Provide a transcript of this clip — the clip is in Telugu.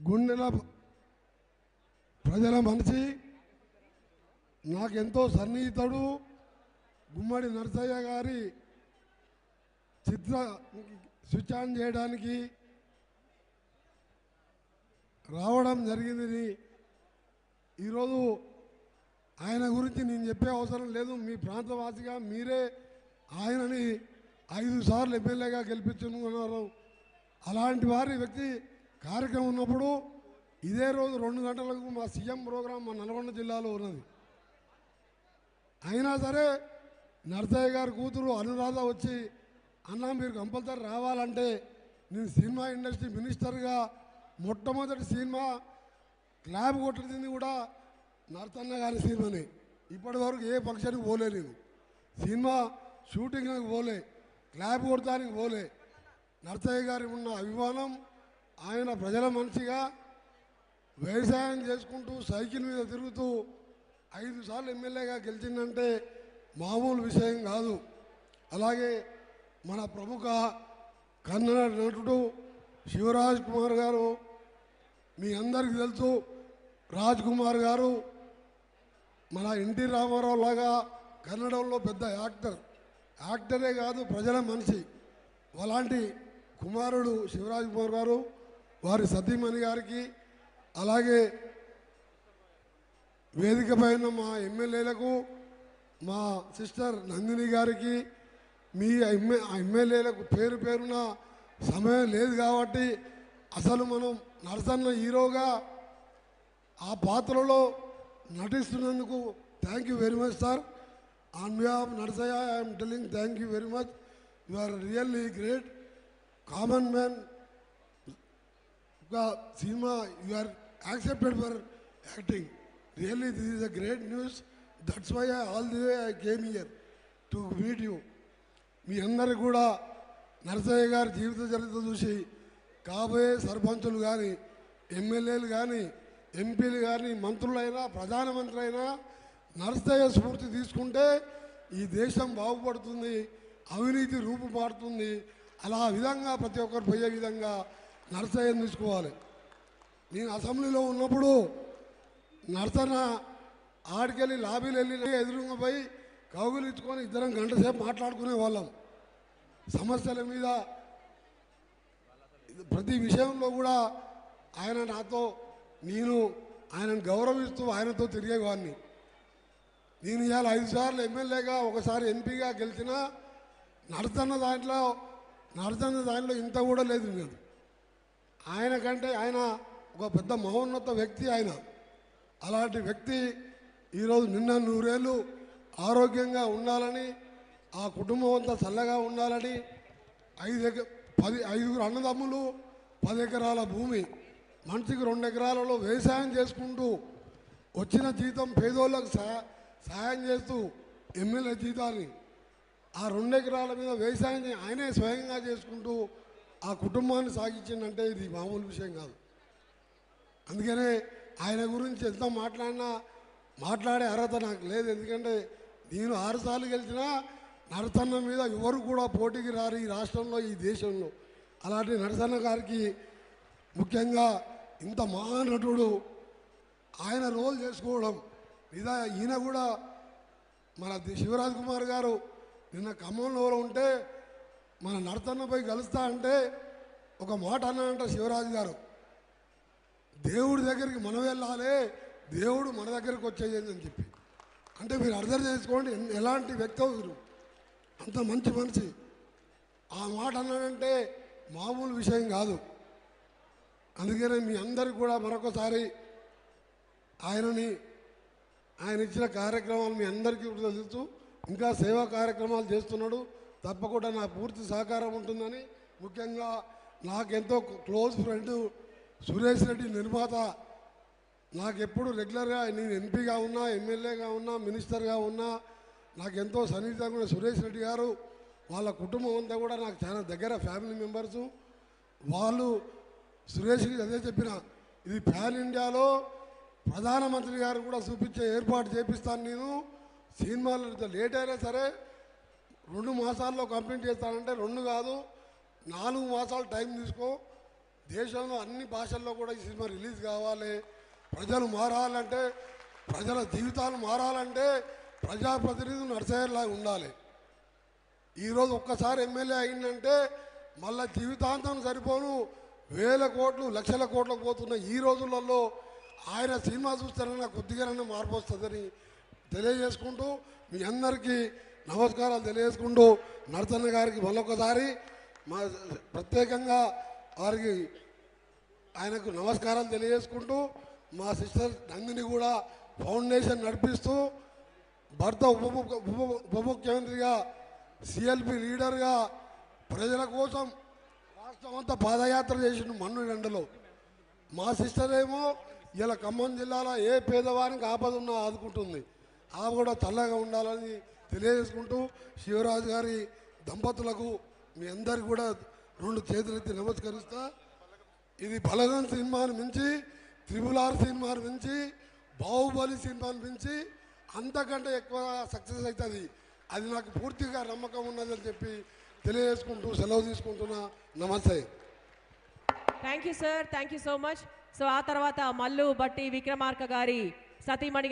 గుండెల ప్రజల మనిషి, నాకెంతో సన్నిహితుడు. గుమ్మడి నరసయ్య గారి చిత్ర స్విచ్ ఆన్ చేయడానికి రావడం జరిగింది. ఈరోజు ఆయన గురించి నేను చెప్పే అవసరం లేదు. మీ ప్రాంతవాసిగా మీరే ఆయనని 5 సార్లు ఎమ్మెల్యేగా గెలిపించుకున్నారు. అలాంటి వారి వ్యక్తి కార్యక్రమం ఉన్నప్పుడు ఇదే రోజు 2 గంటలకు మా సీఎం ప్రోగ్రాం మా నల్గొండ జిల్లాలో ఉన్నది. అయినా సరే నరసయ్య గారి కూతురు అనురాధ వచ్చి, అన్న మీరు కంపల్సరీ రావాలంటే, నేను సినిమా ఇండస్ట్రీ మినిస్టర్గా మొట్టమొదటి సినిమా క్లాబ్ కొట్టింది కూడా నరసన్న గారి సినిమాని. ఇప్పటి వరకు ఏ ఫంక్షన్కి పోలే, నేను సినిమా షూటింగ్కి పోలే, క్లాబ్ కొడతానికి పోలే. నరసయ్య గారి ఉన్న అభిమానం, ఆయన ప్రజల మనిషిగా వ్యవసాయం చేసుకుంటూ సైకిల్ మీద తిరుగుతూ 5 సార్లు ఎమ్మెల్యేగా గెలిచిందంటే మామూలు విషయం కాదు. అలాగే మన ప్రముఖ కన్నడ నటుడు శివరాజ్ కుమార్ గారు, మీ అందరికీ తెలుసు. రాజ్ కుమార్ గారు మన ఎన్టీ రామారావు లాగా కన్నడంలో పెద్ద యాక్టరే కాదు, ప్రజల మనిషి. అలాంటి కుమారుడు శివరాజ్ కుమార్ గారు, వారి సతీమణి గారికి, అలాగే వేదిక పైన మా ఎమ్మెల్యేలకు, మా సిస్టర్ నందిని గారికి, మీ ఎమ్మెల్యేలకు పేరు పేరున సమయం లేదు కాబట్టి అసలు మనం నరసన్న హీరోగా ఆ పాత్రలో నటిస్తున్నందుకు thank you very much sir. On behalf Narasayya I'm telling thank you very much. You are really great. Common man cinema you are accepted for acting. Really this is a great news. That's why all the way I came here to meet you. మీ అందరికి కూడా నరసయ్య గారి జీవిత చరిత్ర చూసి కాబోయే సర్పంచులు కానీ, ఎమ్మెల్యేలు కానీ, ఎంపీలు కానీ, మంత్రులైనా, ప్రధానమంత్రి అయినా నరసయ్య స్ఫూర్తి తీసుకుంటే ఈ దేశం బాగుపడుతుంది, అవినీతి రూపుమారుతుంది. అలా విధంగా ప్రతి ఒక్కరు పోయే విధంగా నరసయ్యను తీసుకోవాలి. నేను అసెంబ్లీలో ఉన్నప్పుడు నరసన్న ఆడికెళ్ళి లాబీలు వెళ్ళి ఎదురుగా పోయి కౌగులించుకొని ఇద్దరం గంట సేపు మాట్లాడుకునే వాళ్ళం. సమస్యల మీద ప్రతి విషయంలో కూడా ఆయన నాతో, నేను ఆయనను గౌరవిస్తూ ఆయనతో తిరిగేవాడిని. నేను ఇవాళ 5 సార్లు ఎమ్మెల్యేగా, ఒకసారి ఎంపీగా గెలిచినా నరసన్న దాంట్లో ఇంత కూడా లేదు. నేను ఆయన కంటే ఆయన ఒక పెద్ద మహోన్నత వ్యక్తి ఆయన. అలాంటి వ్యక్తి ఈరోజు నిన్న 100 ఏళ్ళు ఆరోగ్యంగా ఉండాలని, ఆ కుటుంబం అంతా చల్లగా ఉండాలని, 5 అన్నదమ్ములు, 10 ఎకరాల భూమి, మనిషికి 2 ఎకరాలలో వ్యవసాయం చేసుకుంటూ వచ్చిన జీతం పేదోళ్ళకు సహాయం చేస్తూ ఎమ్మెల్యే జీతాన్ని ఆ 2 ఎకరాల మీద వ్యవసాయం ఆయనే స్వయంగా చేసుకుంటూ ఆ కుటుంబాన్ని సాగించిందంటే ఇది మామూలు విషయం కాదు. అందుకనే ఆయన గురించి ఎంత మాట్లాడినా మాట్లాడే అర్హత నాకు లేదు. ఎందుకంటే నేను 6 సార్లు గెలిచినా నరసన్న మీద ఎవరు కూడా పోటీకి రారు ఈ రాష్ట్రంలో, ఈ దేశంలో. అలాంటి నరసన్న గారికి ముఖ్యంగా ఇంత మహానటుడు ఆయన రోల్ చేసుకోవడం ఈయన కూడా మన శివరాజ్ కుమార్ గారు నిన్న ఖమ్మంలో ఉంటే మన నరసన్నపై కలుస్తా అంటే ఒక మాట అన్నాడంట శివరాజ్ గారు, దేవుడి దగ్గరికి మనం వెళ్ళాలి, దేవుడు మన దగ్గరికి వచ్చేయండి అని చెప్పి. అంటే మీరు అర్థం చేసుకోండి ఎలాంటి వ్యక్తి అవుతారు, అంత మంచి మనిషి. ఆ మాట అన్నాడంటే మామూలు విషయం కాదు. అందుకనే మీ అందరికి కూడా మరొకసారి ఆయన ఇచ్చిన కార్యక్రమాలు మీ అందరికీ కూడా తెలుసు. ఇంకా సేవా కార్యక్రమాలు చేస్తున్నాడు. తప్పకుండా నా పూర్తి సహకారం ఉంటుందని, ముఖ్యంగా నాకెంతో క్లోజ్ ఫ్రెండ్ సురేష్ రెడ్డి నిర్మాత, నాకెప్పుడు రెగ్యులర్గా నేను ఎంపీగా ఉన్నా, ఎమ్మెల్యేగా ఉన్నా, మినిస్టర్గా ఉన్నా నాకెంతో సన్నిహితంగా ఉన్న సురేష్ రెడ్డి గారు, వాళ్ళ కుటుంబం అంతా కూడా నాకు చాలా దగ్గర ఫ్యామిలీ మెంబర్సు. వాళ్ళు సురేష్కి అదే చెప్పిన, ఇది ప్యాన్ ఇండియాలో ప్రధానమంత్రి గారు కూడా చూపించే ఏర్పాటు చేపిస్తాను. నేను సినిమాలు లేట్ అయినా సరే 2 మాసాల్లో కంప్లీట్ చేస్తానంటే 2 కాదు 4 మాసాలు టైం తీసుకో, దేశంలో అన్ని భాషల్లో కూడా ఈ సినిమా రిలీజ్ కావాలి. ప్రజలు మారాలంటే, ప్రజల జీవితాలు మారాలంటే ప్రజాప్రతినిధులు నరసయ్యలాగా ఉండాలి. ఈరోజు ఒక్కసారి ఎమ్మెల్యే అయిందంటే మళ్ళీ జీవితాంతం సరిపోను వేల కోట్లు లక్షల కోట్లకు పోతున్న ఈ రోజులలో ఆయన సినిమా చూస్తారన్న కొద్దిగానన్నా మార్పు వస్తుందని తెలియజేసుకుంటూ మీ అందరికీ నమస్కారాలు తెలియజేసుకుంటూ నరసన్న గారికి మరొకసారి మా ప్రత్యేకంగా వారికి ఆయనకు నమస్కారాలు తెలియజేసుకుంటూ మా సిస్టర్ నందిని కూడా ఫౌండేషన్ నడిపిస్తూ భర్త ఉప ముఖ్యమంత్రిగా సిఎల్పి లీడర్గా ప్రజల కోసం రాష్ట్రం అంతా పాదయాత్ర చేసిన మన్ను ఎండలో మా సిస్టర్ ఏమో ఇలా ఖమ్మం జిల్లాలో ఏ పేదవానికి ఆపద ఉన్నా ఆదుకుంటుంది. ఆమె కూడా చల్లగా ఉండాలని తెలియజేసుకుంటూ శివరాజు గారి దంపతులకు మీ అందరికి కూడా 2 చేతులెత్తి నమస్కరిస్తా. ఇది బలగం సినిమాను మించి, RRR సినిమాను మించి, బాహుబలి సినిమాను మించి అంతకంటే ఎక్కువ సక్సెస్ అవుతుంది. అది నాకు పూర్తిగా నమ్మకం ఉన్నదని చెప్పి తెలియజేసుకుంటూ సెలవు తీసుకుంటున్నా. నమస్తే. Thank you sir, thank you so much. So ఆ తర్వాత మల్లు బట్టి విక్రమార్క గారి సతీమణి